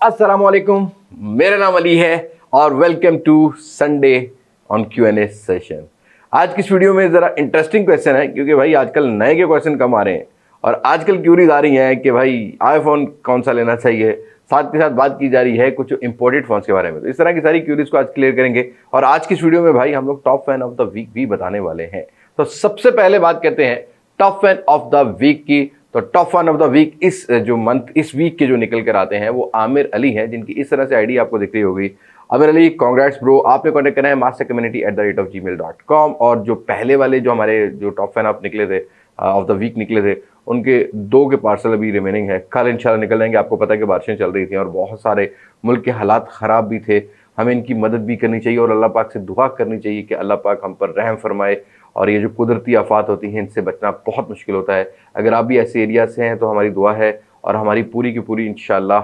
अस्सलामुअलैकुम, मेरा नाम अली है और welcome to Sunday on Q&A session. आज की इस वीडियो में ज़रा इंटरेस्टिंग क्वेश्चन है क्योंकि भाई आजकल नए के क्वेश्चन कम आ रहे हैं और आजकल क्यूरीज आ रही हैं कि भाई आईफोन कौन सा लेना चाहिए। साथ के साथ बात की जा रही है कुछ इंपोर्टेड फोन्स के बारे में। तो इस तरह की सारी क्यूरीज को आज क्लियर करेंगे और आज की इस वीडियो में भाई हम लोग top fan of the week भी बताने वाले हैं। तो सबसे पहले बात करते हैं top fan of the week की। तो top fan of the week इस जो मंथ इस वीक के जो निकल कर आते हैं वो आमिर अली हैं, जिनकी इस तरह से आईडी आपको दिख रही होगी। आमिर अली, कांग्रेट्स ब्रो, आपने कॉन्टेक्ट करना है mastercommunity@gmail.com। और जो पहले वाले जो हमारे जो टॉप फैन आप निकले थे ऑफ द वीक निकले थे, उनके 2 के पार्सल अभी रिमेनिंग है, कल इंशाल्लाह निकल जाएंगे। आपको पता है कि बारिशें चल रही थी और बहुत सारे मुल्क के हालात ख़राब भी थे। हमें इनकी मदद भी करनी चाहिए और अल्लाह पाक से दुआ करनी चाहिए कि अल्लाह पाक हम पर रहम फरमाए। और ये जो कुदरती आफात होती हैं इनसे बचना बहुत मुश्किल होता है। अगर आप भी ऐसे एरिया से हैं तो हमारी दुआ है और हमारी पूरी की पूरी इंशाल्लाह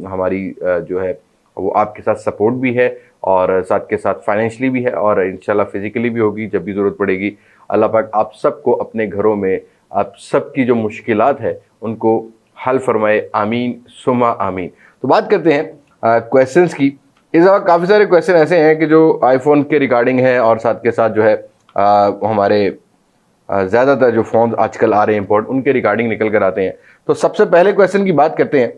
हमारी जो है वो आपके साथ सपोर्ट भी है और साथ के साथ फाइनेंशियली भी है और इंशाल्लाह फिज़िकली भी होगी जब भी ज़रूरत पड़ेगी। अल्लाह पाक आप सबको अपने घरों में आप सबकी जो मुश्किलात है उनको हल फरमाए, आमीन सुमा आमीन। तो बात करते हैं क्वेश्चंस की। इस दफ़ा काफ़ी सारे क्वेश्चन ऐसे हैं कि जो आईफोन के रिगार्डिंग है और साथ के साथ जो है हमारे ज़्यादातर जो फ़ोन आजकल आ रहे हैं इंपोर्ट उनके रिगार्डिंग निकल कर आते हैं। तो सबसे पहले क्वेश्चन की बात करते हैं।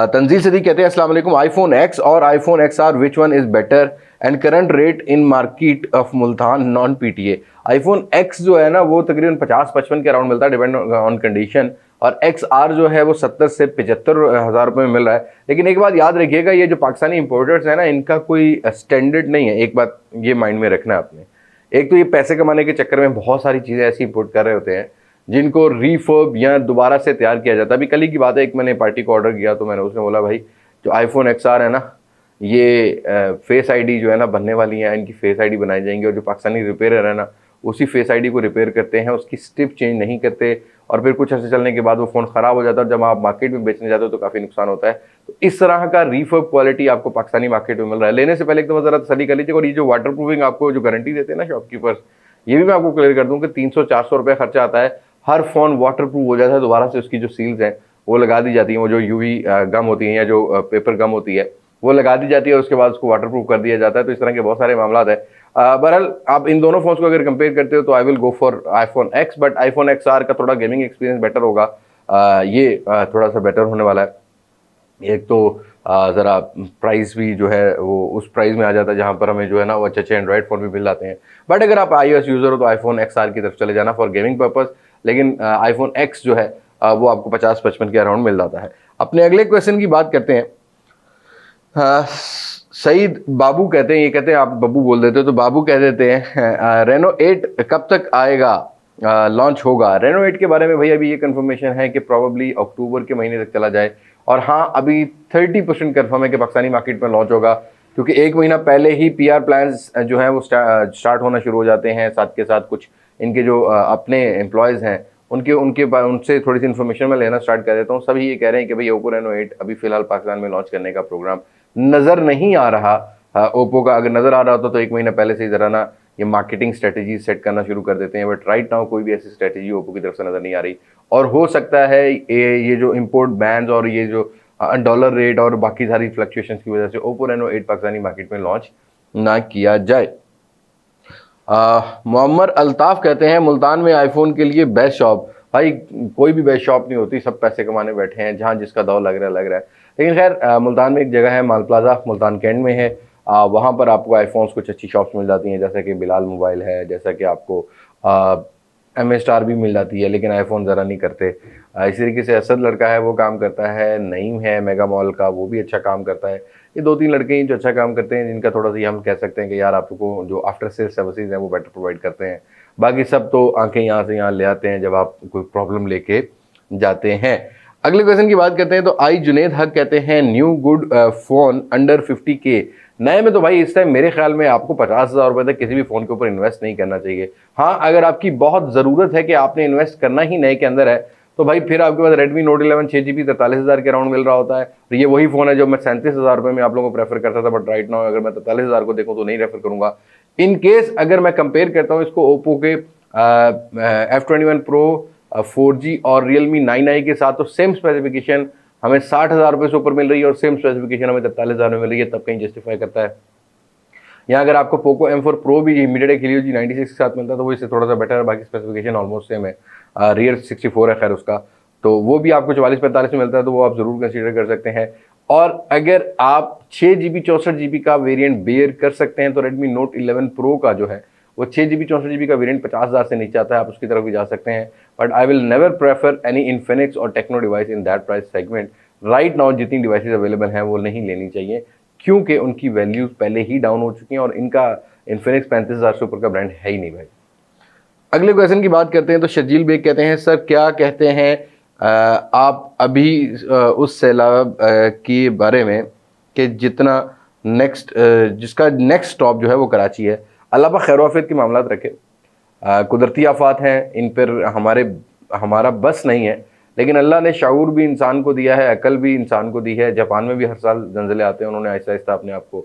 तंजील सदीक कहते हैं अस्सलाम वालेकुम, आईफोन एक्स और iPhone XR which one is better and current rate in market of Multan non PTA। IPhone x जो है ना वो तकरीबन 50-55 के अराउंड मिलता है डिपेंड ऑन कंडीशन, और XR जो है वो 70 से 75 हज़ार रुपये में मिल रहा है। लेकिन एक बात याद रखिएगा, ये जो पाकिस्तानी इंपोर्टर्स हैं ना इनका कोई स्टैंडर्ड नहीं है। एक बात ये माइंड में रखना है आपने। एक तो ये पैसे कमाने के चक्कर में बहुत सारी चीज़ें ऐसी इंपोर्ट कर रहे होते हैं जिनको रीफर्ब या दोबारा से तैयार किया जाता है। अभी कल ही की बात है, एक मैंने पार्टी को ऑर्डर किया तो मैंने उसने बोला भाई जो आईफोन XR है ना ये फेस आईडी जो है ना बनने वाली है, इनकी फेस आईडी बनाई जाएंगी और जो पाकिस्तानी रिपेयर है ना उसी फेस आईडी को रिपेयर करते हैं, उसकी स्टिप चेंज नहीं करते और फिर कुछ अर्से चलने के बाद वो फ़ोन ख़राब हो जाता है और जब आप मार्केट में बेचने जाते हो तो काफ़ी नुकसान होता है। तो इस तरह का रीफर्ब क्वालिटी आपको पाकिस्तानी मार्केट में मिल रहा है। लेने से पहले एक दफ़ा ज़रा तसल्ली कर लीजिए। और ये जो वाटर प्रूफिंग आपको जो गारंटी देते हैं ना शॉपकीपर्स, ये भी मैं आपको क्लियर कर दूँ कि 300-400 रुपये खर्चा आता है। हर फ़ोन वाटर प्रूफ हो जाता है, दोबारा से उसकी जो सील्स हैं वो लगा दी जाती हैं, वो जो UV गम होती हैं या जो पेपर गम होती है वो लगा दी जाती है और उसके बाद उसको वाटर प्रूफ कर दिया जाता है। तो इस तरह के बहुत सारे मामला है। बहरहाल आप इन दोनों फोन्स को अगर कंपेयर करते हो तो I will go for iPhone x, but iPhone XR का थोड़ा गेमिंग एक्सपीरियंस बेटर होगा। ये थोड़ा सा बेटर होने वाला है। एक तो ज़रा प्राइस भी जो है वो उस प्राइस में आ जाता है जहाँ पर हमें जो है ना वो अच्छे एंड्रॉइड फ़ोन भी मिल जाते हैं। बट अगर आप iOS यूज़र हो तो आईफोन XR की तरफ चले जाना फॉर गेमिंग पर्पज़। लेकिन आईफोन X जो है वो आपको 50-55 के अराउंड मिल जाता है। अपने अगले क्वेश्चन की बात करते हैं। सईद बाबू कहते हैं, ये कहते हैं आप बब्बू बोल देते हो तो बाबू कह देते हैं रेनो 8 कब तक आएगा, लॉन्च होगा। रेनो 8 के बारे में भाई अभी ये कंफर्मेशन है कि प्रॉबली अक्टूबर के महीने तक चला जाए। और हाँ, अभी 30% कंफर्म है कि पाकिस्तानी मार्केट में लॉन्च होगा क्योंकि 1 महीना पहले ही PR प्लान्स जो हैं वो स्टार्ट होना शुरू हो जाते हैं। साथ के साथ कुछ इनके जो अपने एम्प्लॉयज़ हैं उनसे थोड़ी सी इन्फॉर्मेशन मैं लेना स्टार्ट कर देता हूँ। सभी ये कह रहे हैं कि भाई ओप्पो रेनो 8 अभी फ़िलहाल पाकिस्तान में लॉन्च करने का प्रोग्राम नज़र नहीं आ रहा। ओप्पो का अगर नज़र आ रहा होता तो 1 महीना पहले से ही ज़रा ना ये मार्केटिंग स्ट्रेटजी सेट करना शुरू कर देते हैं। बट राइट नाउ कोई भी ऐसी स्ट्रेटजी ओप्पो की तरफ से नज़र नहीं आ रही और हो सकता है ये जो इम्पोर्ट बैन्स और ये जो डॉलर रेट और बाकी सारी फ्लक्चुएशंस की वजह से ओप्पो रेनो 8 पाकिस्तानी मार्केट में लॉन्च ना किया जाए। मोहम्मद अल्ताफ़ कहते हैं मुल्तान में आईफोन के लिए बेस्ट शॉप। भाई कोई भी बेस्ट शॉप नहीं होती, सब पैसे कमाने बैठे हैं, जहाँ जिसका दाव लग रहा है। लेकिन खैर मुल्तान में एक जगह है माल प्लाजा, मुल्तान कैंट में है। वहाँ पर आपको आईफोन्स कुछ अच्छी शॉप्स मिल जाती हैं, जैसे कि बिलाल मोबाइल है, जैसा कि आपको MA स्टार भी मिल जाती है, लेकिन आईफोन ज़रा नहीं करते। इसी तरीके से असद लड़का है वो काम करता है, नईम है मेगा मॉल का, वो भी अच्छा काम करता है। ये 2-3 लड़के हैं जो अच्छा काम करते हैं, जिनका थोड़ा सा हम कह सकते हैं कि यार आपको जो आफ्टर सेल्स सर्विसेज हैं वो बेटर प्रोवाइड करते हैं। बाकी सब तो आंखें यहाँ से यहाँ ले आते हैं जब आप कोई प्रॉब्लम लेके जाते हैं। अगले क्वेश्चन की बात करते हैं तो आई जुनेद हक कहते हैं new good phone under 50K। नए में तो भाई इस टाइम मेरे ख्याल में आपको 50,000 रुपये तक किसी भी फ़ोन के ऊपर इन्वेस्ट नहीं करना चाहिए। हाँ, अगर आपकी बहुत ज़रूरत है कि आपने इन्वेस्ट करना ही नए के अंदर है तो भाई फिर आपके पास Redmi Note 11 6GB 43,000 के अराउंड मिल रहा होता है। और ये वही फ़ोन है जो मैं 37,000 रुपये में आप लोगों को प्रेफर करता था, बट राइट नाउ अगर मैं 43,000 को देखूँ तो नहीं रेफर करूँगा। इन केस अगर मैं कंपेयर करता हूँ इसको ओप्पो के F21 Pro 4G और Realme 9i के साथ, तो सेम स्पेसिफिकेशन हमें 60,000 रुपये से ऊपर मिल रही है और सेम स्पेसिफिकेशन हमें 43,000 में मिल रही है, तब कहीं जस्टिफाई करता है। यहाँ अगर आपको पोको M4 Pro भी मीडियाटेक हीलियो G96 के साथ मिलता है तो वो इससे थोड़ा सा बेटर है, बाकी स्पेसिफिकेशन ऑलमोस्ट सेम है। रियर 64 है खैर उसका, तो वो भी आपको 44-45 में मिलता है, तो वो आप ज़रूर कंसीडर कर सकते हैं। और अगर आप 6GB 64GB का वेरिएंट बेयर कर सकते हैं तो Redmi Note 11 Pro का जो है वो 6GB 64GB का वेरिएंट 50,000 से नीचे आता है, आप उसकी तरफ भी जा सकते हैं। But I will never prefer any Infinix और Tecno device in that price segment. Right now जितनी डिवाइसेज अवेलेबल हैं वो नहीं लेनी चाहिए, क्योंकि उनकी वैल्यूज पहले ही डाउन हो चुकी हैं और इनका इन्फिनिक्स 35,000 से ऊपर का ब्रांड है ही नहीं भाई। अगले क्वेश्चन की बात करते हैं तो शजील बेग कहते हैं, सर क्या कहते हैं आप अभी उस सैलाब के बारे में कि जिसका नेक्स्ट स्टॉप जो है वो कराची है। अल्लाह पाक खैर आफियत के मामलात रखे। कुदरती आफात हैं, इन पर हमारा बस नहीं है, लेकिन अल्लाह ने शऊर भी इंसान को दिया है, अकल भी इंसान को दी है। जापान में भी हर साल जंजले आते हैं, उन्होंने आहिस्ता आहिस्ता अपने आप को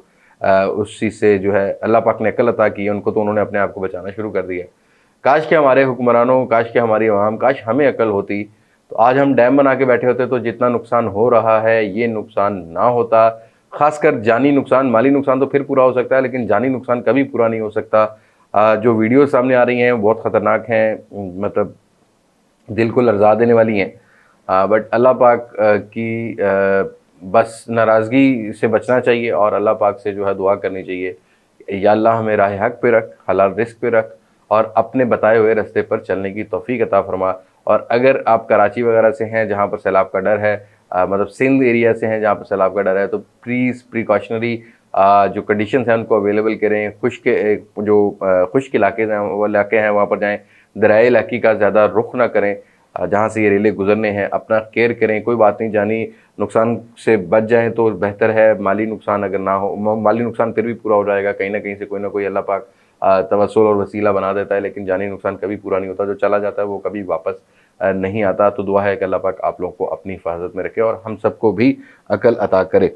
उस चीज़ से जो है अल्लाह पाक ने अकल अता की है उनको, तो उन्होंने अपने आप को बचाना शुरू कर दिया। काश के हमारे हुक्मरानों, काश के हमारी अवाम, काश हमें अकल होती तो आज हम डैम बना के बैठे होते, तो जितना नुकसान हो रहा है ये नुकसान ना होता। खासकर जानी नुकसान, माली नुकसान तो फिर पूरा हो सकता है, लेकिन जानी नुकसान कभी पूरा नहीं हो सकता। जो वीडियो सामने आ रही हैं बहुत ख़तरनाक हैं, मतलब दिल को लर्जा देने वाली हैं। बट अल्लाह पाक की बस नाराज़गी से बचना चाहिए और अल्लाह पाक से जो है दुआ करनी चाहिए, या अल्लाह हमें राह हक पे रख, हलाल रिस्क पे रख और अपने बताए हुए रास्ते पर चलने की तौफीक अता फरमा। और अगर आप कराची वगैरह से हैं जहाँ पर सैलाब का डर है, मतलब सिंध एरिया से हैं जहाँ पर सैलाब का डर है, तो प्लीज़ प्रिकॉशनरी जो कंडीशंस हैं उनको अवेलेबल करें। खुश्क इलाके हैं, वो इलाके हैं वहाँ पर जाएँ। दरियाई इलाके का ज़्यादा रुख ना करें जहाँ से ये रेलें गुजरने हैं। अपना केयर करें, कोई बात नहीं, जानी नुकसान से बच जाएं तो बेहतर है। माली नुकसान अगर ना हो, माली नुकसान फिर भी पूरा हो जाएगा, कहीं ना कहीं से कोई ना कोई अल्लाह पाक तवस्सुल और वसीला बना देता है, लेकिन जानी नुकसान कभी पूरा नहीं होता। जो चला जाता है वो कभी वापस नहीं आता। तो दुआ है कि अल्लाह पाक आप लोगों को अपनी हिफाजत में रखे और हम सबको भी अकल अता करे।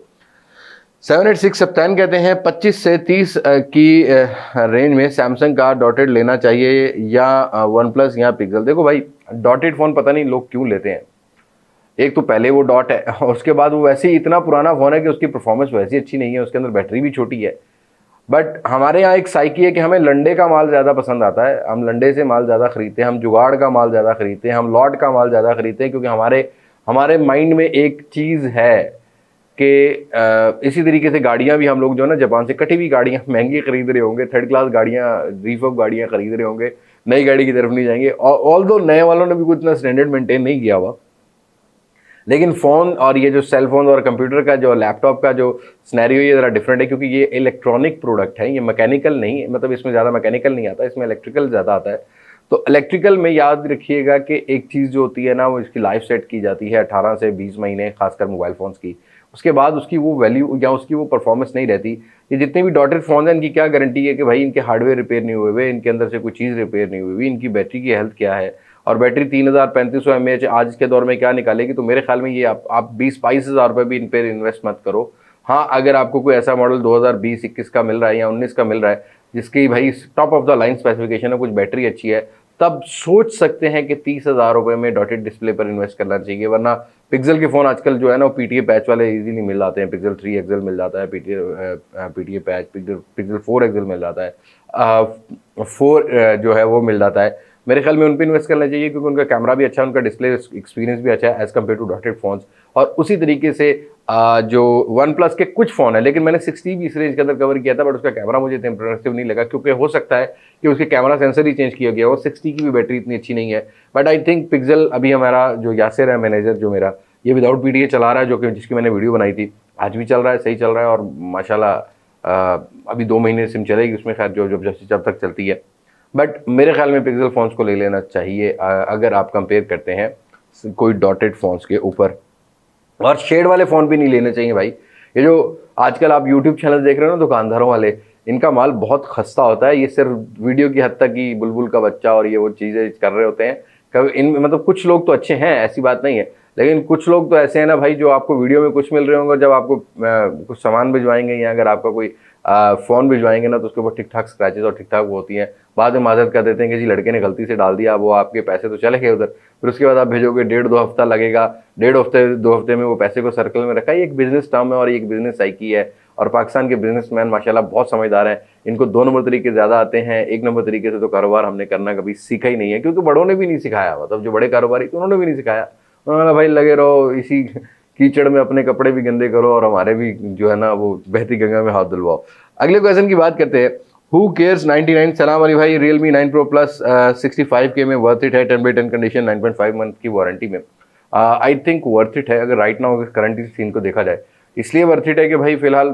786 सप्तान कहते हैं 25 से 30 की रेंज में सैमसंग का डॉटेड लेना चाहिए या वन प्लस या पिक्सल। देखो भाई, डॉटेड फ़ोन पता नहीं लोग क्यों लेते हैं। एक तो पहले वो डॉट है और उसके बाद वो वैसे ही इतना पुराना फ़ोन है कि उसकी परफॉर्मेंस वैसी अच्छी नहीं है, उसके अंदर बैटरी भी छोटी है। बट हमारे यहाँ एक साइकी है कि हमें लंडे का माल ज़्यादा पसंद आता है, हम लंडे से माल ज़्यादा ख़रीदते हैं, हम जुगाड़ का माल ज़्यादा ख़रीदते हैं, हम लॉट का माल ज़्यादा ख़रीदते हैं, क्योंकि हमारे माइंड में एक चीज़ है कि इसी तरीके से गाड़ियाँ भी हम लोग जो है ना, जापान से कटी हुई गाड़ियाँ महंगी खरीद रहे होंगे, थर्ड क्लास गाड़ियाँ, रिफर्ब गाड़ियाँ खरीद रहे होंगे, नई गाड़ी की तरफ नहीं जाएंगे। ऑल दो नए वालों ने भी कुछ इतना स्टैंडर्ड मेंटेन नहीं किया हुआ, लेकिन फ़ोन और ये जो सेल फोन और कंप्यूटर का जो लैपटॉप का जो सिनेरियो ये ज़रा डिफरेंट है, क्योंकि ये इलेक्ट्रॉनिक प्रोडक्ट है, ये मैकेनिकल नहीं, मतलब इसमें ज़्यादा मैकेनिकल नहीं आता, इसमें इलेक्ट्रिकल ज़्यादा आता है। तो इलेक्ट्रिकल में याद रखिएगा कि एक चीज़ जो होती है ना, वो इसकी लाइफ सेट की जाती है 18 से 20 महीने, खासकर मोबाइल फ़ोन्स की। उसके बाद उसकी वो वैल्यू या उसकी वो परफॉर्मेंस नहीं रहती। ये जितने भी डॉटेड फ़ोन हैं, इनकी क्या गारंटी है कि भाई इनके हार्डवेयर रिपेयर नहीं हुए हुए, इनके अंदर से कोई चीज़ रिपेयर नहीं हुई हुई, इनकी बैटरी की हेल्थ क्या है, और बैटरी 3,000-3,500 mAh आज के दौर में क्या निकालेगी। तो मेरे ख्याल में ये आप 20-22 हज़ार रुपये भी इन पर इन्वेस्ट मत करो। हाँ, अगर आपको कोई ऐसा मॉडल 2020-21 का मिल रहा है या 19 का मिल रहा है जिसकी भाई top of the line specification है, कुछ बैटरी अच्छी है, तब सोच सकते हैं कि 30,000 रुपये में डॉटेड डिस्प्ले पर इन्वेस्ट करना चाहिए। वरना पिक्सल के फ़ोन आजकल जो है ना, वो PTA पैच वाले इजीली मिल जाते हैं। पिक्सल 3 XL मिल जाता है, PTA पैच, पिक्सल 4 XL मिल जाता है, 4 जो है वो मिल जाता है। मेरे ख्याल में उन पर इन्वेस्ट करना चाहिए, क्योंकि उनका कैमरा भी अच्छा है, उनका डिस्प्ले एक्सपीरियंस भी अच्छा है as compare to dotted phones. और उसी तरीके से जो वन प्लस के कुछ फ़ोन है, लेकिन मैंने 60 इस रेंज के अंदर कवर किया था, बट उसका कैमरा मुझे इतना इंप्रेसिव नहीं लगा, क्योंकि हो सकता है कि उसके कैमरा सेंसर ही चेंज किया गया हो। 60 की भी बैटरी इतनी अच्छी नहीं है। बट आई थिंक पिक्सल, अभी हमारा जो यासिर है मैनेजर जो मेरा, ये विदाउट PTA चला रहा है, जो कि जिसकी मैंने वीडियो बनाई थी, आज भी चल रहा है, सही चल रहा है। और माशाल्लाह अभी 2 महीने सिम चलेगी उसमें, खैर जब तक चलती है। बट मेरे ख्याल में पिक्सल फ़ोन्स को ले लेना चाहिए अगर आप कंपेयर करते हैं कोई डॉटेड फ़ोन्स के ऊपर। और शेड वाले फ़ोन भी नहीं लेने चाहिए भाई। ये जो आजकल आप यूट्यूब चैनल देख रहे हो ना दुकानदारों वाले, इनका माल बहुत खस्ता होता है। ये सिर्फ वीडियो की हद तक ही बुलबुल का बच्चा और ये वो चीज़ें कर रहे होते हैं। कभी इन मतलब कुछ लोग तो अच्छे हैं, ऐसी बात नहीं है, लेकिन कुछ लोग तो ऐसे हैं ना भाई, जो आपको वीडियो में कुछ मिल रहे होंगे, जब आपको कुछ सामान भिजवाएंगे या अगर आपका कोई फ़ोन भिजवाएंगे ना, तो उसके ऊपर ठीक ठाक स्क्रैचेस और ठीक ठाक वो होती हैं। बाद में माजरत कर देते हैं कि जी लड़के ने गलती से डाल दिया, वो आपके पैसे तो चले गए उधर। फिर उसके बाद आप भेजोगे, 1.5-2 हफ्ता लगेगा, 1.5 हफ्ते 2 हफ्ते में वो पैसे को सर्कल में रखा है। ये एक बिजनेस टर्म है और एक बिजनेस साइकी है। और पाकिस्तान के बिजनेसमैन माशाल्लाह बहुत समझदार हैं। इनको 2 नंबर तरीके ज़्यादा आते हैं, 1 नंबर तरीके से तो कारोबार हमने करना कभी सीखा ही नहीं है, क्योंकि बड़ों ने भी नहीं सिखाया। मतलब जो बड़े कारोबारी थे उन्होंने भी नहीं सिखाया। उन्होंने भाई लगे रहो इसी कीचड़ में, अपने कपड़े भी गंदे करो और हमारे भी जो है ना वो बहती गंगा में हाथ धुलवाओ। अगले क्वेश्चन की बात करते हैं। Who cares 99। सलाम अली भाई, Realme 9 Pro Plus 65K में वर्थ इट है? 10/10 कंडीशन, 9.5 मंथ की वारंटी में। आई थिंक वर्थ इट है अगर राइट नाउ करंट सीन को देखा जाए। इसलिए वर्थ इट है कि भाई फिलहाल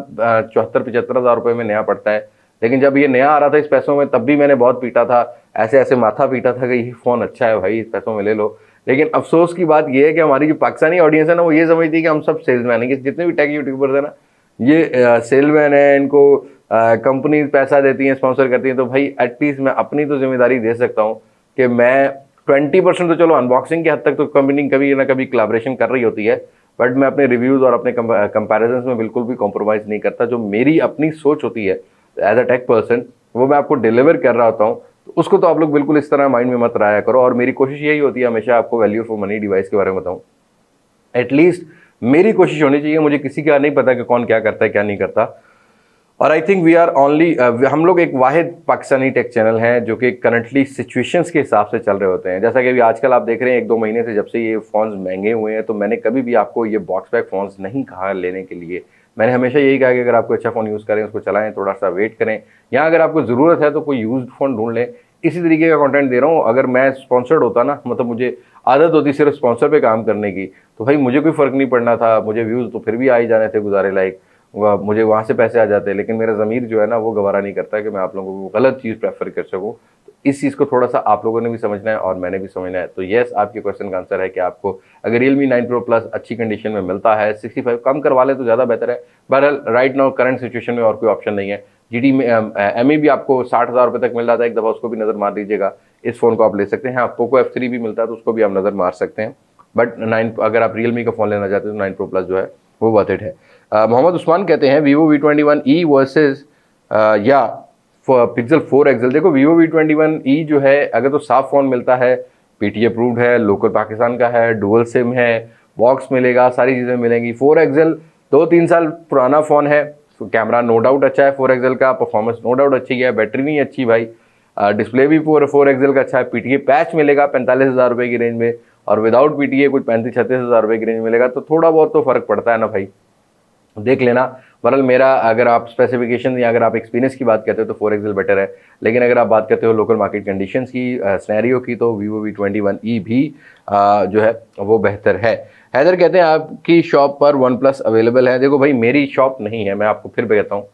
74-75 हज़ार रुपये में नया पड़ता है। लेकिन जब ये नया आ रहा था इस पैसों में, तब भी मैंने बहुत पीटा था, ऐसे ऐसे माथा पीटा था कि ये फ़ोन अच्छा है भाई, इस पैसों में ले लो। लेकिन अफसोस की बात ये है कि हमारी जो पाकिस्तानी ऑडियंस है ना, वो ये समझती है कि हम सब सेल्समैन हैं, कि जितने भी टेक यूट्यूबर्स हैं ना, ये सेलमैन है। इनको कंपनी पैसा देती हैं, स्पॉन्सर करती हैं। तो भाई एटलीस्ट मैं अपनी तो जिम्मेदारी दे सकता हूँ कि मैं 20% तो चलो अनबॉक्सिंग के हद तक तो कंपनी कभी ना कभी कोलैबोरेशन कर रही होती है, बट मैं अपने रिव्यूज़ और अपने कंपैरिजंस में बिल्कुल भी कॉम्प्रोमाइज़ नहीं करता। जो मेरी अपनी सोच होती है एज अ टेक पर्सन, वो मैं आपको डिलीवर कर रहा होता हूँ। तो उसको तो आप लोग बिल्कुल इस तरह माइंड में मत रहा करो। और मेरी कोशिश यही होती है हमेशा आपको वैल्यू फॉर मनी डिवाइस के बारे में बताऊँ। एटलीस्ट मेरी कोशिश होनी चाहिए। मुझे किसी का नहीं पता कि कौन क्या करता है क्या नहीं करता। और I think we are only, हम लोग एक वाहिद पाकिस्तानी टेक चैनल हैं जो कि करंटली सिचुएशंस के हिसाब से चल रहे होते हैं। जैसा कि अभी आजकल आप देख रहे हैं 1-2 महीने से जब से ये फ़ोन्स महंगे हुए हैं, तो मैंने कभी भी आपको ये बॉक्स पैक फ़ोन्स नहीं कहा लेने के लिए। मैंने हमेशा यही कहा कि अगर आपको अच्छा फ़ोन यूज़ करें, उसको चलाएं, थोड़ा सा वेट करें, या अगर आपको ज़रूरत है तो कोई यूज्ड फ़ोन ढूंढ लें। इसी तरीके का कंटेंट दे रहा हूँ। अगर मैं स्पॉन्सर्ड होता ना, मतलब मुझे आदत होती सिर्फ स्पॉन्सर पे काम करने की, तो भाई मुझे कोई फ़र्क नहीं पड़ना था। मुझे व्यूज़ तो फिर भी आ ही जाने थे गुजारे लायक, मुझे वहाँ से पैसे आ जाते। लेकिन मेरा ज़मीर जो है ना, वो गवारा नहीं करता कि मैं आप लोगों को गलत चीज़ प्रेफर कर सकूँ। तो इस चीज़ को थोड़ा सा आप लोगों ने भी समझना है और मैंने भी समझना है। तो येस, आपके क्वेश्चन का आंसर है कि आपको अगर Realme 9 Pro Plus अच्छी कंडीशन में मिलता है, 65 कम करवा ले तो ज़्यादा बेहतर है। बहरहाल राइट नाउ करंट सिचुएशन में और कोई ऑप्शन नहीं है। GT में ME भी आपको 60,000 रुपये तक मिल रहा था एक दफ़ा, उसको भी नज़र मार लीजिएगा। इस फ़ोन को आप ले सकते हैं। हाँ, पोको F3 भी मिलता है तो उसको भी आप नज़र मार सकते हैं। बट 9, अगर आप Realme का फ़ोन लेना चाहते हैं तो 9 Pro Plus जो है वो वर्थ इट है। मोहम्मद उस्मान कहते हैं Vivo V21e वर्सेस या पिक्सल 4 XL। देखो Vivo V21e जो है, अगर तो साफ फ़ोन मिलता है, PTA अप्रूव्ड है, लोकल पाकिस्तान का है, डुअल सिम है, बॉक्स मिलेगा, सारी चीज़ें मिलेंगी। 4 XL 2-3 साल पुराना फ़ोन है, तो कैमरा नो डाउट अच्छा है 4 XL का, परफॉर्मेंस नो डाउट अच्छी है, बैटरी नहीं अच्छी भाई, डिस्प्ले भी 4 XL का अच्छा है। PTA पैच मिलेगा 45,000 रुपये की रेंज में, और विदाउट PTA कुछ 35-36 हज़ार रुपये की रेंज मिलेगा। तो थोड़ा बहुत तो फ़र्क पड़ता है ना भाई, देख लेना। बहरहाल मेरा, अगर आप स्पेसिफिकेशन या अगर आप एक्सपीरियंस की बात करते हो तो 4 XL बेटर है। लेकिन अगर आप बात करते हो लोकल मार्केट कंडीशंस की, सिनेरियो की, तो Vivo V21e भी जो है वो बेहतर है। हैदर कहते हैं आपकी शॉप पर OnePlus अवेलेबल है? देखो भाई, मेरी शॉप नहीं है, मैं आपको फिर कहता हूँ,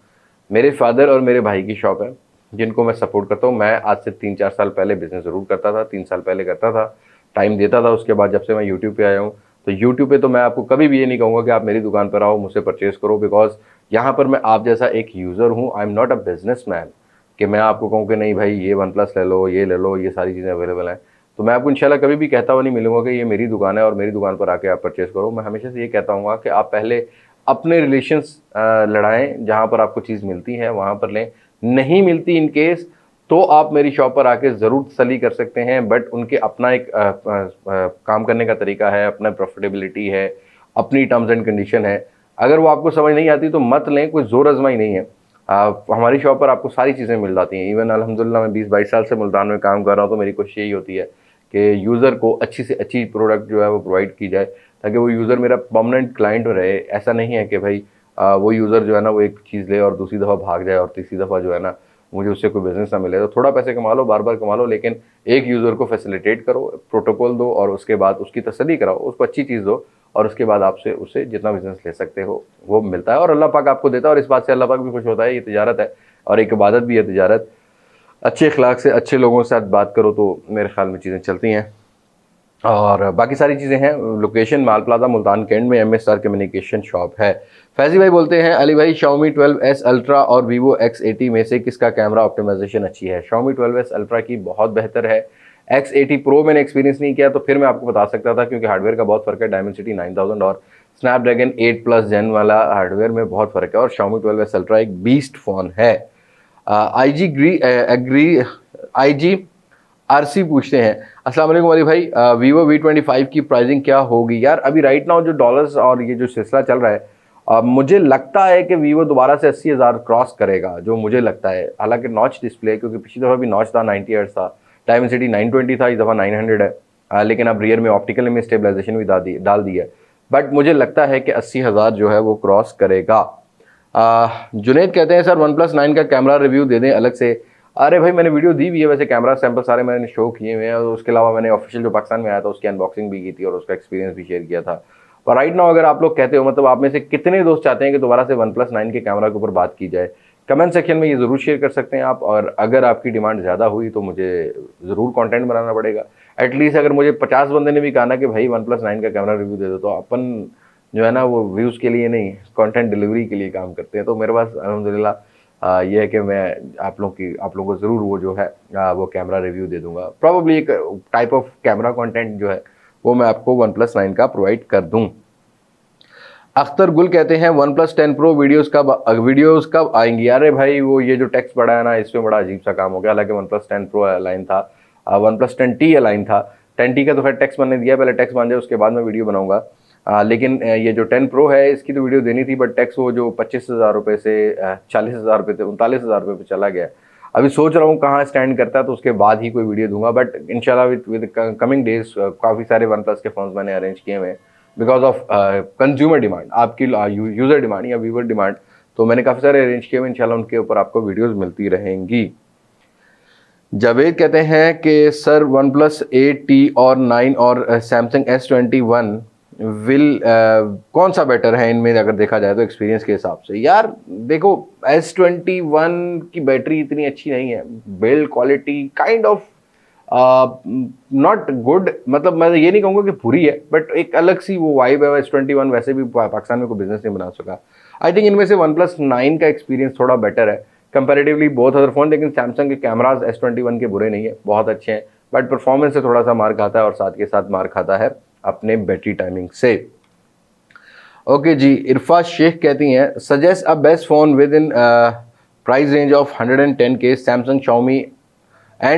मेरे फादर और मेरे भाई की शॉप है जिनको मैं सपोर्ट करता हूँ। मैं आज से 3-4 साल पहले बिज़नेस ज़रूर करता था, 3 साल पहले करता था, टाइम देता था। उसके बाद जब से मैं यूट्यूब पे आया हूँ, तो यूट्यूब पे तो मैं आपको कभी भी ये नहीं कहूँगा कि आप मेरी दुकान पर आओ, मुझसे परचेज़ करो, बिकॉज़ यहाँ पर मैं आप जैसा एक यूज़र हूँ। I am not a businessman कि मैं आपको कहूँ कि नहीं भाई ये OnePlus ले लो, ये ले लो, ये सारी चीज़ें अवेलेबल हैं। तो मैं आपको इंशाल्लाह कभी भी कहता हुआ नहीं मिलूंगा कि ये मेरी दुकान है और मेरी दुकान पर आके आप परचेज़ करो। मैं हमेशा से ये कहता हूँ कि आप पहले अपने रिलेशंस लड़ाएं, जहाँ पर आपको चीज़ मिलती है वहाँ पर लें, नहीं मिलती इन केस तो आप मेरी शॉप पर आके ज़रूर तसल्ली कर सकते हैं। बट उनके अपना एक काम करने का तरीका है, अपना प्रॉफिटेबिलिटी है, अपनी टर्म्स एंड कंडीशन है। अगर वो आपको समझ नहीं आती तो मत लें, कोई ज़ोर आजमाई नहीं है। हमारी शॉप पर आपको सारी चीज़ें मिल जाती हैं। इवन अल्हम्दुलिल्लाह मैं 20-22 साल से मुल्तान में काम कर रहा हूँ, तो मेरी कोशिश यही होती है कि यूज़र को अच्छी से अच्छी प्रोडक्ट जो है वो प्रोवाइड की जाए, ताकि वो यूज़र मेरा परमानेंट क्लाइंट रहे। ऐसा नहीं है कि भाई वो यूज़र जो है ना वो एक चीज़ ले और दूसरी दफ़ा भाग जाए और तीसरी दफ़ा जो है ना मुझे उससे कोई बिज़नेस ना मिले। तो थोड़ा पैसे कमा लो, बार बार कमा लो, लेकिन एक यूज़र को फैसिलिटेट करो, प्रोटोकॉल दो और उसके बाद उसकी तसल्ली कराओ, उसको अच्छी चीज़ दो, और उसके बाद आपसे उससे जितना बिज़नेस ले सकते हो वो मिलता है। और अल्लाह पाक आपको देता है, और इस बात से अल्लाह पाक भी खुश होता है। ये तिजारत है और एक इबादत भी है तिजारत। अच्छे अखलाक से अच्छे लोगों के साथ बात करो तो मेरे ख्याल में चीज़ें चलती हैं। और बाकी सारी चीज़ें हैं। लोकेशन माल प्लाजा मुल्तान कैंट में MSR कम्युनिकेशन शॉप है। फैज़ी भाई बोलते हैं अली भाई Xiaomi 12S Ultra और Vivo X80 में से किसका कैमरा ऑप्टिमाइजेशन अच्छी है? Xiaomi 12S Ultra की बहुत बेहतर है, X80 Pro मैंने एक्सपीरियंस नहीं किया, तो फिर मैं आपको बता सकता था, क्योंकि हार्डवेयर का बहुत फ़र्क है। Dimensity 9000 और स्नैपड्रैगन 8 प्लस जेन वाला हार्डवेयर में बहुत फ़र्क है, और Xiaomi 12S Ultra एक बीस्ट फ़ोन है। IG RC पूछते हैं, अस्सलाम वालेकुम अली भाई, Vivo V25 की प्राइसिंग क्या होगी? यार अभी राइट नाउ जो डॉलर्स और ये जो सिलसिला चल रहा है, मुझे लगता है कि Vivo दोबारा से 80,000 क्रॉस करेगा, जो मुझे लगता है। हालांकि नॉच डिस्प्ले, क्योंकि पिछली दफ़ा भी नॉच था, 90 हर्ट्ज था, Dimensity 920 था, इस दफ़ा 900 है। लेकिन अब रियर में ऑप्टिकल में स्टेबलाइजेशन भी डाल दी है, बट मुझे लगता है कि 80,000 जो है वो क्रॉस करेगा। जुनेद कहते हैं सर OnePlus 9 का कैमरा रिव्यू दे दें अलग से। अरे भाई मैंने वीडियो दी हुई है, वैसे कैमरा सैंपल सारे मैंने शो किए हुए हैं, और उसके अलावा मैंने ऑफिशियल जो पाकिस्तान में आया था उसकी अनबॉक्सिंग भी की थी और उसका एक्सपीरियंस भी शेयर किया था। पर राइट नाउ अगर आप लोग कहते हो, मतलब आप में से कितने दोस्त चाहते हैं कि दोबारा से OnePlus 9 के कैमरा के ऊपर बात की जाए, कमेंट सेक्शन में ये ज़रूर शेयर कर सकते हैं आप। और अगर आपकी डिमांड ज़्यादा हुई तो मुझे ज़रूर कंटेंट बनाना पड़ेगा। एटलीस्ट अगर मुझे 50 बंदे ने भी कहा ना कि भाई OnePlus 9 का कैमरा रिव्यू दे दो, तो अपन जो है ना वो व्यूज़ के लिए नहीं, कंटेंट डिलीवरी के लिए काम करते हैं। तो मेरे पास अल्हम्दुलिल्लाह ये है कि मैं आप लोगों को ज़रूर वो जो है वो कैमरा रिव्यू दे दूंगा। प्रॉबली एक टाइप ऑफ कैमरा कंटेंट जो है वो मैं आपको OnePlus 9 का प्रोवाइड कर दूं। अख्तर गुल कहते हैं OnePlus 10 Pro वीडियोस कब आएंगी? अरे भाई वो ये जो टेक्स्ट बढ़ा है ना, इसमें बड़ा अजीब सा काम हो गया। हालांकि OnePlus 10 Pro लाइन था, OnePlus 10T लाइन था। 10T का तो खैर टेक्स्ट बनने दिया, पहले टेक्स्ट बन जाए उसके बाद मैं वीडियो बनाऊंगा। लेकिन ये जो 10 Pro है इसकी तो वीडियो देनी थी, बट टैक्स वो जो 25,000 रुपये से 40,000 रुपये थे, 39,000 रुपये पे चला गया। अभी सोच रहा हूँ कहाँ स्टैंड करता है, तो उसके बाद ही कोई वीडियो दूंगा। बट इंशाल्लाह विद कमिंग डेज काफ़ी सारे OnePlus के फ़ोन्स मैंने अरेंज किए हुए हैं बिकॉज ऑफ कंज्यूमर डिमांड, आपकी यूज़र डिमांड या व्यूवर डिमांड। तो मैंने काफ़ी सारे अरेंज किए हुए, इंशाल्लाह उनके ऊपर आपको वीडियोज़ मिलती रहेंगी। जावेद कहते हैं कि सर OnePlus 8T और 9 और Samsung S21 कौन सा बेटर है इनमें अगर देखा जाए तो एक्सपीरियंस के हिसाब से? यार देखो, S21 की बैटरी इतनी अच्छी नहीं है, build quality kind of not good, मतलब मैं ये नहीं कहूँगा कि बुरी है, बट एक अलग सी वो वाइब है। S21 वैसे भी पाकिस्तान में कोई बिजनेस नहीं बना सका। आई थिंक इनमें से OnePlus 9 का एक्सपीरियंस थोड़ा बेटर है कंपैरेटिवली बोथ अदर फोन। लेकिन सैमसंग के कैमराज S21 के बुरे नहीं है, बहुत अच्छे हैं, बट परफॉर्मेंस से थोड़ा सा मार खाता है, और साथ के साथ मार खाता है अपने बैटरी टाइमिंग से। ओके जी, इरफा शेख कहती हैं suggest a best phone with in price range of 110K, Samsung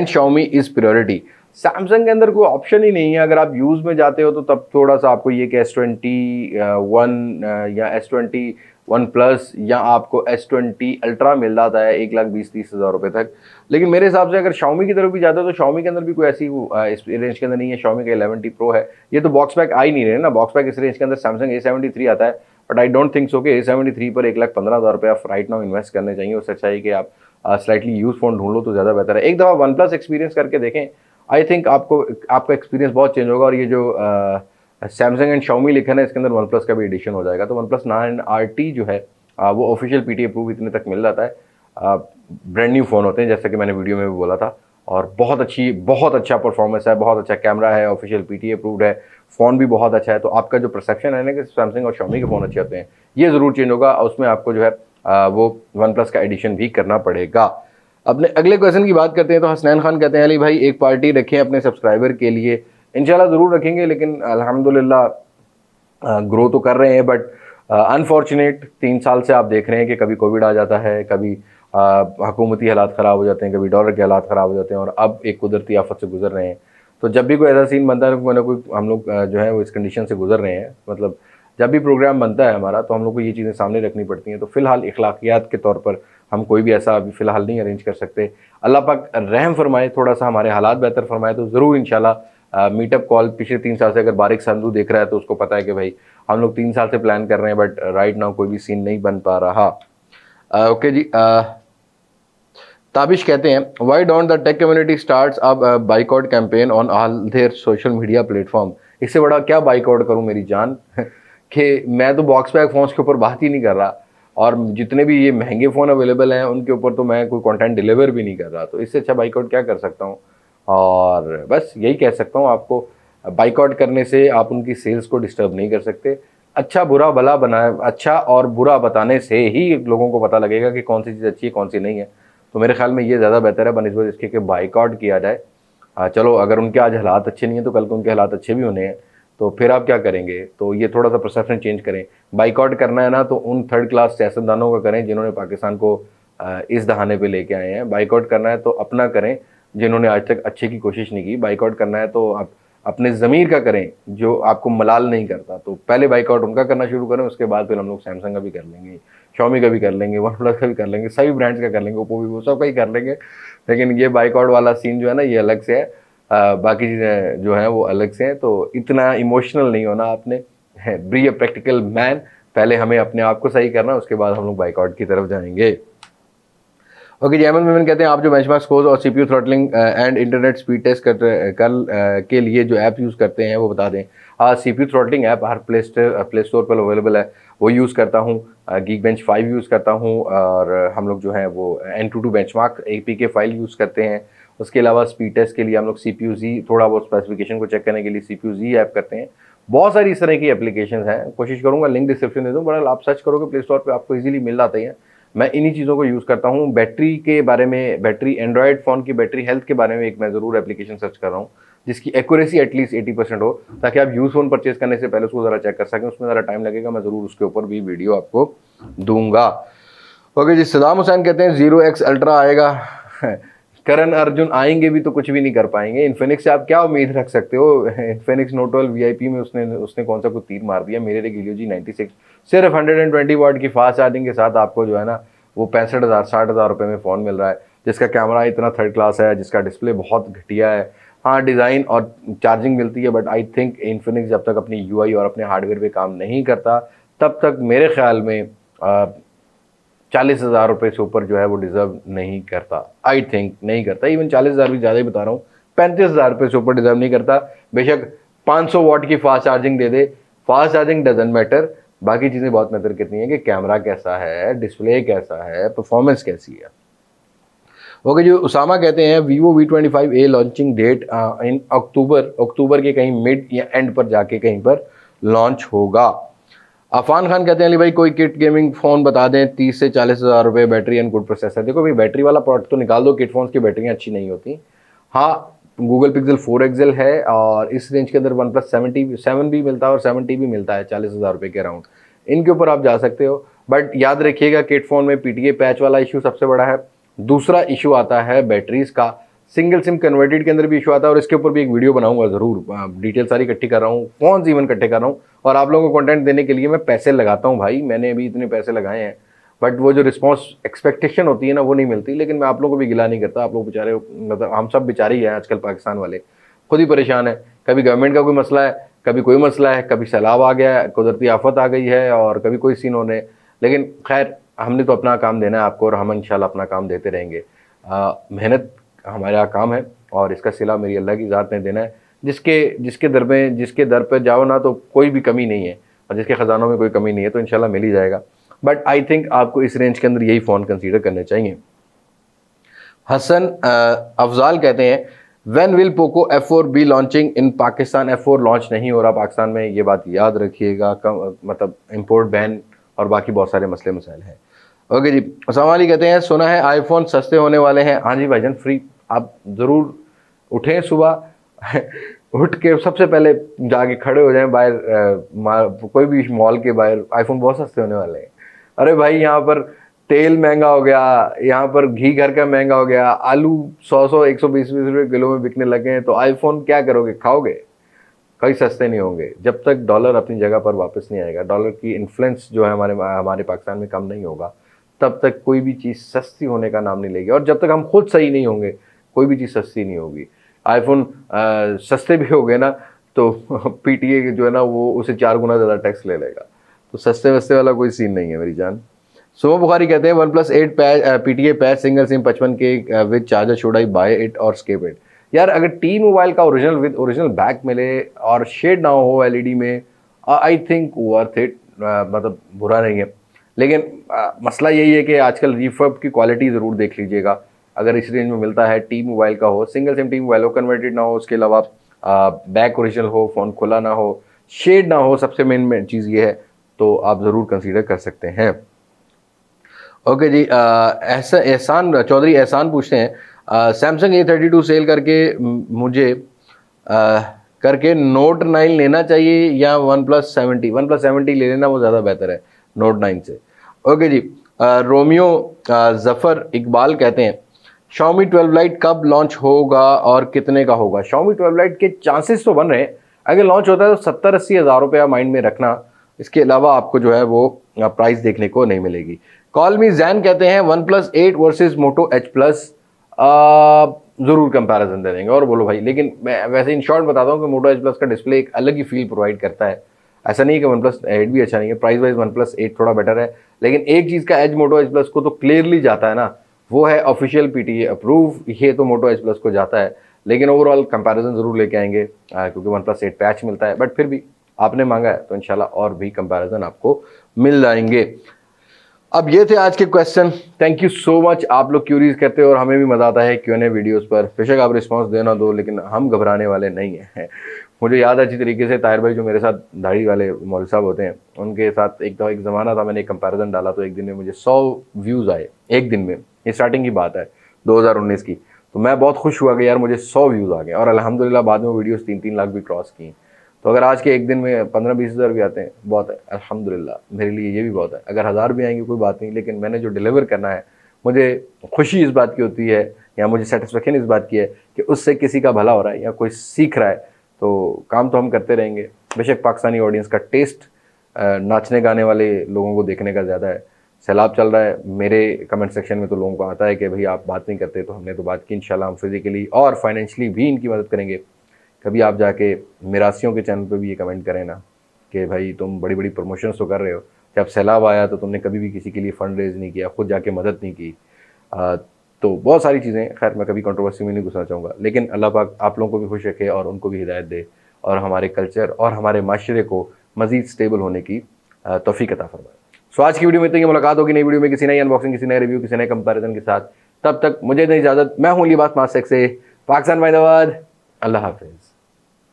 Xiaomi is priority. Samsung के अंदर कोई ऑप्शन ही नहीं है। अगर आप यूज़ में जाते हो तो तब थोड़ा सा आपको ये कि S21 या S21 प्लस या आपको S20 अल्ट्रा मिल जाता है 1,20,30,000 रुपये तक। लेकिन मेरे हिसाब से अगर Xiaomi की तरफ भी जाते हो तो Xiaomi के अंदर भी कोई ऐसी इस रेंज के अंदर नहीं है। Xiaomi का 11T Pro है, ये तो बॉक्स पैक आ ही नहीं रहे ना। बॉक्स पैक इस रेंज के अंदर Samsung A73 आता है, but I don't think so कि A73 पर 1,15,000 रुपये आप राइट नाउ इन्वेस्ट करने चाहिए। उससे अच्छा है कि आप स्लाइटली यूज फोन ढूंढ लो तो ज़्यादा बेहतर है। एक दफ़ा OnePlus एक्सपीरियंस करके देखें, आई थिंक आपका एक्सपीरियंस बहुत चेंज होगा। और ये जो सैमसंग एंड Xiaomi लिखा है ना, इसके अंदर OnePlus का भी एडिशन हो जाएगा। तो OnePlus 9 RT जो है वो ऑफिशियल PTA अप्रूव इतने तक मिल जाता है। ब्रांड न्यू फ़ोन होते हैं, जैसा कि मैंने वीडियो में भी बोला था, और बहुत अच्छा परफॉर्मेंस है, बहुत अच्छा कैमरा है, ऑफिशियल PTA अप्रूव्ड है, फ़ोन भी बहुत अच्छा है। तो आपका जो परसेप्शन है ना कि सैमसंग और Xiaomi के फ़ोन अच्छे होते हैं, ये ज़रूर चेंज होगा। और उसमें आपको जो है वो OnePlus का एडिशन भी करना पड़ेगा। अपने अगले क्वेश्चन की बात करते हैं तो हसनैन खान कहते हैं अली भाई एक पार्टी रखें अपने सब्सक्राइबर के लिए। इंशाल्लाह ज़रूर रखेंगे, लेकिन अल्हम्दुलिल्लाह ग्रो तो कर रहे हैं, बट अनफॉर्चुनेट 3 साल से आप देख रहे हैं कि कभी कोविड आ जाता है, कभी हुकूमती हालात ख़राब हो जाते हैं, कभी डॉलर के हालात ख़राब हो जाते हैं, और अब एक कुदरती आफत से गुजर रहे हैं। तो जब भी कोई ऐसा सीन बनता है कोई हम लोग जो है वो इस कंडीशन से गुजर रहे हैं, मतलब जब भी प्रोग्राम बनता है हमारा तो हम लोग को ये चीज़ें सामने रखनी पड़ती हैं। तो फ़िलहाल इखलाकियात के तौर पर हम कोई भी ऐसा अभी फ़िलहाल नहीं अरेंज कर सकते। अल्लाह पाक रहम फरमाए, थोड़ा सा हमारे हालात बेहतर फरमाए तो ज़रूर इंशाल्लाह मीटअप कॉल। पिछले 3 साल से अगर बारिक संधू देख रहा है तो उसको पता है कि भाई हम लोग 3 साल से प्लान कर रहे हैं, बट राइट नाउ कोई भी सीन नहीं बन पा रहा। ओके जी, ताबिश कहते हैं why don't the take community starts a boycott campaign on all their social media platform. इससे बड़ा क्या बाइकआउट करूं मेरी जान कि मैं तो बॉक्स पैक फ़ोन्स के ऊपर बात ही नहीं कर रहा, और जितने भी ये महंगे फ़ोन अवेलेबल हैं उनके ऊपर तो मैं कोई कंटेंट डिलीवर भी नहीं कर रहा। तो इससे अच्छा बाइकआउट क्या कर सकता हूँ? और बस यही कह सकता हूँ आपको, बाइकआउट करने से आप उनकी सेल्स को डिस्टर्ब नहीं कर सकते। अच्छा और बुरा बताने से ही लोगों को पता लगेगा कि कौन सी चीज़ अच्छी है कौन सी नहीं है। तो मेरे ख्याल में ये ज़्यादा बेहतर है बनस्बत इसके कि बाइकआउट किया जाए। चलो अगर उनके आज हालात अच्छे नहीं हैं तो कल को उनके हालात अच्छे भी होने हैं, तो फिर आप क्या करेंगे? तो ये थोड़ा सा परसेप्शन चेंज करें। बाइकआउट करना है ना तो उन थर्ड क्लास सियासतदानों का करें जिन्होंने पाकिस्तान को इस दहाने पे लेके आए हैं। बाइकआउट करना है तो अपना करें जिन्होंने आज तक अच्छे की कोशिश नहीं की। बाइकआउट करना है तो आप अपने ज़मीर का करें जो आपको मलाल नहीं करता। तो पहले बाइकआउट उनका करना शुरू करें, उसके बाद फिर हम लोग सैमसंग का भी कर लेंगे, Xiaomi का भी कर लेंगे, वन प्लस का भी कर लेंगे, सभी ब्रांड्स का कर लेंगे, ओप्पो वीवो सब का ही कर लेंगे। लेकिन ये बाइकआउट वाला सीन जो है ना ये अलग से है, बाकी चीज़ें जो हैं वो अलग से हैं। तो इतना इमोशनल नहीं होना आपने, बी अ प्रैक्टिकल मैन। पहले हमें अपने आप को सही करना, उसके बाद हम लोग बाइकआउट की तरफ जाएंगे। ओके जी, अमन मेमन कहते हैं आप जो बेंचमार्क स्कोर और CPU throttling and internet speed test के लिए जो ऐप यूज़ करते हैं वो बता दें। सीपीयू थ्रॉटलिंग ऐप हर प्ले स्टोर पर अवेलेबल है, वो यूज़ करता हूँ। Geekbench 5 यूज़ करता हूँ, और हम लोग जो है वो Antutu benchmark APK file use करते हैं। उसके अलावा स्पीड टेस्ट के लिए हम लोग CPU-Z, थोड़ा बहुत स्पेसिफिकेशन को चेक करने के लिए CPU-Z ऐप करते हैं। बहुत सारी इस तरह की एप्लीकेशन हैं, कोशिश करूँगा लिंक डिस्क्रिप्शन दे दूँ, बड़ा आप सर्च करोगे प्ले स्टोर पर आपको ईजिली मिल जाते हैं। मैं इन्हीं चीज़ों को यूज़ करता हूँ। बैटरी के बारे में, बैटरी एंड्रॉयड फ़ोन की बैटरी हेल्थ के बारे में एक मैं ज़रूर एप्लीकेशन सर्च कर रहा हूँ जिसकी एक्यूरेसी एटलीस्ट 80% हो, ताकि आप यूज़ फ़ोन परचेज करने से पहले उसको ज़रा चेक कर सकें। उसमें ज़रा टाइम लगेगा, मैं ज़रूर उसके ऊपर भी वीडियो आपको दूंगा। ओके जी, सदाम हुसैन कहते हैं 0X अल्ट्रा आएगा। करण अर्जुन आएंगे भी तो कुछ भी नहीं कर पाएंगे। इन्फिनिक्स से आप क्या उम्मीद रख सकते हो? इन्फिनिक्स नोट 12 VIP में उसने कौन सा कुछ तीर मार दिया। मेरे लिए गिलियो जी 96 सिर्फ 120 वाट की फास्ट चार्जिंग के साथ आपको जो है ना वो 65,000 60,000 रुपये में फ़ोन मिल रहा है, जिसका कैमरा इतना थर्ड क्लास है, जिसका डिस्प्ले बहुत घटिया है। हाँ, डिज़ाइन और चार्जिंग मिलती है, बट आई थिंक इन्फिनिक्स जब तक अपनी UI और अपने हार्डवेयर पे काम नहीं करता तब तक मेरे ख्याल में 40,000 रुपये से ऊपर जो है वो डिज़र्व नहीं करता। आई थिंक नहीं करता, इवन 40,000 भी ज़्यादा ही बता रहा हूँ, 35,000 रुपये से ऊपर डिज़र्व नहीं करता। बेशक 500 वाट की fast charging they they, fast charging doesn't matter, बाकी चीज़ें बहुत मैटर करती हैं कि कैमरा कैसा है, डिस्प्ले कैसा है, परफॉर्मेंस कैसी है। ओके जो उसामा कहते हैं Vivo V25A लॉन्चिंग डेट इन अक्टूबर के कहीं मिड या एंड पर जाके कहीं पर लॉन्च होगा। अफान खान कहते हैं अली भाई कोई किट गेमिंग फ़ोन बता दें 30 से 40,000 रुपये, बैटरी एंड गुड प्रोसेसर। देखो भाई बैटरी वाला प्रोडक्ट तो निकाल दो, किट फोन्स की बैटरियाँ अच्छी नहीं होती। हाँ, गूगल पिक्सल 4 XL है और इस रेंज के अंदर वन प्लस 7 भी मिलता है और 7T भी मिलता है 40,000 रुपये के अराउंड। इनके ऊपर आप जा सकते हो, बट याद रखिएगा किट फ़ोन में PTA पैच वाला इशू सबसे बड़ा है। दूसरा इशू आता है बैटरीज का, सिंगल सिम कन्वर्टेड के अंदर भी इशू आता है, और इसके ऊपर भी एक वीडियो बनाऊंगा ज़रूर। डिटेल सारी इकट्ठी कर रहा हूँ, फोन इवन इकट्ठे कर रहा हूँ, और आप लोगों को कंटेंट देने के लिए मैं पैसे लगाता हूँ भाई, मैंने अभी इतने पैसे लगाए हैं, बट वो जो रिस्पॉन्स एक्सपेक्टेशन होती है ना वो नहीं मिलती। लेकिन मैं आप लोगों को भी गिला नहीं करता, आप लोग बेचारे, मतलब हम सब बेचारे ही हैं आजकल, पाकिस्तान वाले खुद ही परेशान है। कभी गवर्नमेंट का कोई मसला है, कभी कोई मसला है, कभी सैलाब आ गया है, कुदरती आफत आ गई है, और कभी कोई सीन होने। लेकिन खैर हमने तो अपना काम देना है आपको, और हम इंशाल्लाह अपना काम देते रहेंगे। मेहनत हमारा काम है और इसका सिला मेरी अल्लाह की ज़ात ने देना है। जिसके दर पे जाओ ना तो कोई भी कमी नहीं है, और जिसके ख़जानों में कोई कमी नहीं है तो इंशाल्लाह मिल ही जाएगा। बट आई थिंक आपको इस रेंज के अंदर यही फ़ोन कंसीडर करने चाहिए। हसन अफजाल कहते हैं when will Poco F4 be launching in Pakistan. F4 launch नहीं हो रहा पाकिस्तान में, ये बात याद रखिएगा। मतलब इंपोर्ट बैन और बाकी बहुत सारे मसले मसाइल हैं। ओके जी, अस्सलाम वालेकुम कहते हैं सुना है आईफोन सस्ते होने वाले हैं। हाँ जी भाईजान, फ्री आप ज़रूर उठें सुबह उठ के सबसे पहले जाके खड़े हो जाएं बाहर, कोई भी मॉल के बाहर, आईफोन बहुत सस्ते होने वाले हैं। अरे भाई यहाँ पर तेल महंगा हो गया, यहाँ पर घी घर का महंगा हो गया, आलू 100 120 रुपये किलो में बिकने लगे हैं, तो आईफोन क्या करोगे, खाओगे? कहीं सस्ते नहीं होंगे जब तक डॉलर अपनी जगह पर वापस नहीं आएगा, डॉलर की इन्फ्लुएंस जो है हमारे पाकिस्तान में कम नहीं होगा, तब तक कोई भी चीज़ सस्ती होने का नाम नहीं लेगी। और जब तक हम खुद सही नहीं होंगे कोई भी चीज़ सस्ती नहीं होगी। आईफोन सस्ते भी हो गए ना तो PTA जो है ना वो उसे 4 गुना ज़्यादा टैक्स ले लेगा। तो सस्ते वस्ते वाला कोई सीन नहीं है मेरी जान। सुमो बुखारी कहते हैं OnePlus 8 PTA patch single SIM 55K with charger, should I buy it or skip it? यार अगर टी मोबाइल का ओरिजिनल विद ओरिजिनल बैक मिले और शेड ना हो LED में, आई थिंक वर्थ इट, मतलब बुरा नहीं है। लेकिन मसला यही है कि आजकल रिफर्ब की क्वालिटी ज़रूर देख लीजिएगा। अगर इस रेंज में मिलता है, टी मोबाइल का हो, सिंगल सिम टी मोबाइल हो, कन्वर्टेड ना हो, उसके अलावा बैक ओरिजिनल हो, फ़ोन खुला ना हो, शेड ना हो, सबसे मेन चीज़ ये है, तो आप ज़रूर कंसीडर कर सकते हैं। ओके जी, एहसान चौधरी एहसान पूछते हैं सैमसंग A32 सेल करके मुझे करके नोट 9 लेना चाहिए या वन प्लस 70 ले लेना, वो ज़्यादा बेहतर है नोट 9 से। ओके जी। रोमियो जफ़र इकबाल कहते हैं Xiaomi 12 लाइट कब लॉन्च होगा और कितने का होगा? Xiaomi 12 लाइट के चांसेस तो बन रहे हैं, अगर लॉन्च होता है तो 70-80 हज़ार रुपया माइंड में रखना, इसके अलावा आपको जो है वो प्राइस देखने को नहीं मिलेगी। कॉल मी जैन कहते हैं OnePlus 8 versus Moto H Plus ज़रूर कंपैरिजन दे देंगे। और बोलो भाई, लेकिन मैं वैसे इन शॉर्ट बताता हूँ कि Moto H Plus का डिस्प्ले एक अलग ही फील प्रोवाइड करता है। ऐसा नहीं है कि OnePlus 8 भी अच्छा नहीं है, प्राइस वाइज OnePlus 8 थोड़ा बेटर है, लेकिन एक चीज़ का एज Moto H Plus को तो क्लियरली जाता है ना, वो है ऑफिशियल PTA अप्रूव, ये तो Moto H Plus को जाता है। लेकिन ओवरऑल कंपैरिजन ज़रूर लेके आएंगे क्योंकि OnePlus 8 पैच मिलता है, बट फिर भी आपने मांगा है तो इंशाल्लाह और भी कंपैरिजन आपको मिल जाएंगे। अब ये थे आज के question. Thank you so much, आप लोग क्यूरीज करते हो और हमें भी मजा आता है Q&A वीडियोस पर। बेशक आप रिस्पांस देना दो, लेकिन हम घबराने वाले नहीं हैं। मुझे याद है अच्छी तरीके से, ताहिर भाई जो मेरे साथ दाढ़ी वाले मौलवी साहब होते हैं, उनके साथ एक ज़माना था, मैंने एक कंपैरिजन डाला तो एक दिन में मुझे 100 व्यूज़ आए, एक दिन में। ये स्टार्टिंग की बात है 2019 की, तो मैं बहुत खुश हुआ कि यार मुझे 100 व्यूज़ आ गए, और अल्हम्दुलिल्लाह बाद में वो वीडियोस 3-3 लाख भी क्रॉस की। तो अगर आज के एक दिन में 15-20 हज़ार भी आते हैं, बहुत है, अल्हम्दुलिल्लाह मेरे लिए ये भी बहुत है। अगर 1000 भी आएंगे कोई बात नहीं, लेकिन मैंने जो डिलीवर करना है, मुझे खुशी इस बात की होती है, या मुझे सेटिस्फेक्शन इस बात की है कि उससे किसी का भला हो रहा है या कोई सीख रहा है, तो काम तो हम करते रहेंगे। बेशक पाकिस्तानी ऑडियंस का टेस्ट नाचने गाने वाले लोगों को देखने का ज़्यादा है। सैलाब चल रहा है मेरे कमेंट सेक्शन में, तो लोगों को आता है कि भाई आप बात नहीं करते, तो हमने तो बात की। इंशाल्लाह हम फिज़िकली और फाइनेंशियली भी इनकी मदद करेंगे। कभी आप जाके मिरासियों के चैनल पे भी ये कमेंट करें ना कि भाई तुम बड़ी बड़ी प्रमोशंस तो कर रहे हो, जब सैलाब आया तो तुमने कभी भी किसी के लिए फ़ंड रेज़ नहीं किया, खुद जाके मदद नहीं की। तो बहुत सारी चीज़ें, खैर मैं कभी कंट्रोवर्सी में नहीं घुसना चाहूँगा, लेकिन अल्लाह पाक आप लोगों को भी खुश रखे और उनको भी हिदायत दे, और हमारे कल्चर और हमारे माशरे को मज़ीद स्टेबल होने की तौफीक अता फरमाए। सो आज की वीडियो में इतनी, मुलाकात होगी नई वीडियो में किसी नई अनबॉक्सिंग, किसी नए रिव्यू, किसी नए कंपैरिजन के साथ। तब तक मुझे दें इजाज़त। मैं हूँ लिबास मास्टेक से पाकिस्तान जिंदाबाद। अल्लाह हाफिज़।